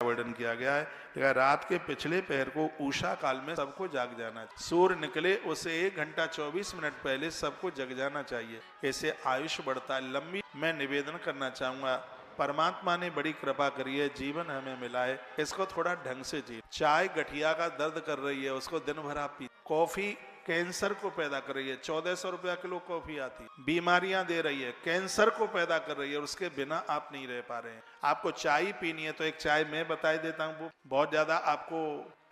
वर्णन किया गया है। देखा, रात के पिछले पहर को उषा काल में सबको जाग जाना चाहिए। सूर्य निकले उससे 1 घंटा 24 मिनट पहले सबको जग जाना चाहिए। ऐसे आयुष बढ़ता है, लंबी। मैं निवेदन करना चाहूंगा, परमात्मा ने बड़ी कृपा करी है, जीवन हमें मिला है, इसको थोड़ा ढंग से जी। चाय गठिया का दर्द कर रही है, उसको दिन भर आप पी। कॉफी कैंसर को पैदा कर रही है, 1400 रुपया किलो कॉफी आती है। बीमारियां दे रही है, कैंसर को पैदा कर रही है, और उसके बिना आप नहीं रह पा रहे हैं। आपको चाय पीनी है तो एक चाय मैं बता देता हूँ, वो बहुत ज्यादा आपको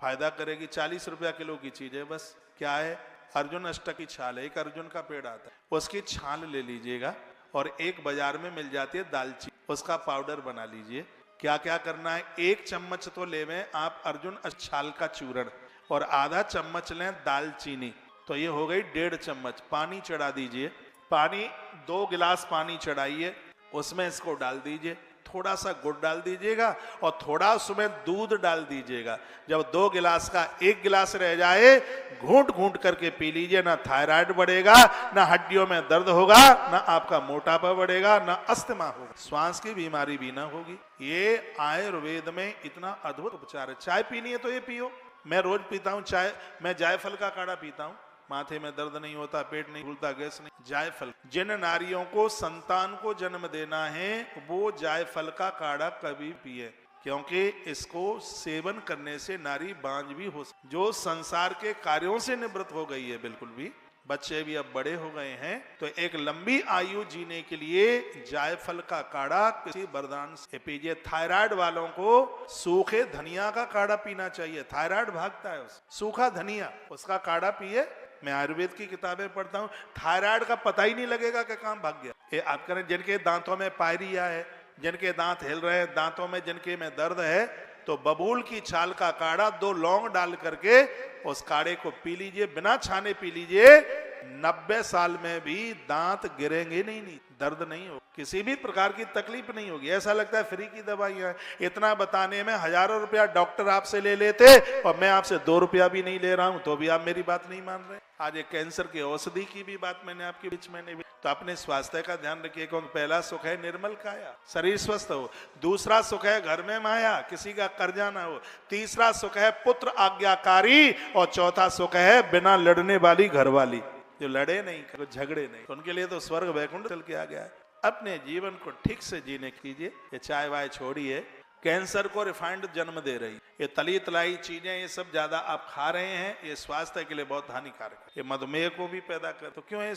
फायदा करेगी। 40 रुपया किलो की चीज है। बस क्या है, अर्जुन अष्टक की छाल है, एक अर्जुन का पेड़ आता है, उसकी छाल ले लीजिएगा, और एक बाजार में मिल जाती है दालचीनी, उसका पाउडर बना लीजिए। क्या क्या करना है, 1 चम्मच तो लेवें आप अर्जुन छाल का चूर्ण, और आधा चम्मच लें दालचीनी, तो ये हो गई 1.5 चम्मच। पानी चढ़ा दीजिए, पानी 2 गिलास पानी चढ़ाइए, उसमें इसको डाल दीजिए, थोड़ा सा गुड़ डाल दीजिएगा, और थोड़ा उसमें दूध डाल दीजिएगा। जब 2 गिलास का 1 गिलास रह जाए, घूंट घूंट करके पी लीजिए। ना थायराइड बढ़ेगा, ना हड्डियों में दर्द होगा, ना आपका मोटापा बढ़ेगा, ना अस्थमा होगा, श्वास की बीमारी भी ना होगी। ये आयुर्वेद में इतना अद्भुत उपचार है। चाय पीनी है तो ये पियो। मैं रोज पीता हूँ चाय, मैं जायफल का काढ़ा पीता हूँ, माथे में दर्द नहीं होता, पेट नहीं फूलता, गैस नहीं। जायफल, जिन नारियों को संतान को जन्म देना है वो जायफल का काढ़ा कभी पिए, क्योंकि इसको सेवन करने से नारी बांझ भी हो सकती, जो संसार के कार्यों से निवृत्त हो गई है, बिल्कुल भी, बच्चे भी अब बड़े हो गए हैं, तो एक लंबी आयु जीने के लिए जायफल का काढ़ा किसी वरदान से पीजिए। थायराइड वालों को सूखे धनिया का काढ़ा पीना चाहिए, थायराइड भागता है उससे। सूखा धनिया, उसका काढ़ा पिए। मैं आयुर्वेद की किताबें पढ़ता हूँ, थायराइड का पता ही नहीं लगेगा कि काम भाग गया। ये आप करें, जिनके दांतों में पायरिया है, जिनके दांत हिल रहे हैं, दांतों में जिनके में दर्द है, तो बबूल की छाल का काढ़ा 2 लौंग डाल करके उस काढ़े को पी लीजिए, बिना छाने पी लीजिए। 90 साल में भी दांत गिरेंगे नहीं, दर्द नहीं हो, किसी भी प्रकार की तकलीफ नहीं होगी। ऐसा लगता है फ्री की दवाइयां। इतना बताने में हजारों रुपया डॉक्टर आपसे ले लेते, और मैं आपसे 2 रुपया भी नहीं ले रहा हूं, तो भी आप मेरी बात नहीं मान रहे। आज एक कैंसर की औषधि की भी बात मैंने आपके बीच में नहीं। तो अपने स्वास्थ्य का ध्यान रखिए, क्योंकि पहला सुख है निर्मल काया, शरीर स्वस्थ हो। दूसरा सुख है घर में माया, किसी का कर्जा ना हो। तीसरा सुख है पुत्र आज्ञाकारी, और चौथा सुख है बिना लड़ने वाली घरवाली, जो लड़े नहीं, झगड़े नहीं, तो उनके लिए तो स्वर्ग वैकुंठ चल के आ गया है। अपने जीवन को ठीक से जीने कीजिए। ये चाय वाय छोड़िए, कैंसर को रिफाइंड जन्म दे रही, ये तली तलाई चीजें, ये सब ज्यादा आप खा रहे हैं, ये स्वास्थ्य के लिए बहुत हानिकारक है, ये मधुमेह को भी पैदा कर, तो क्यों ऐसे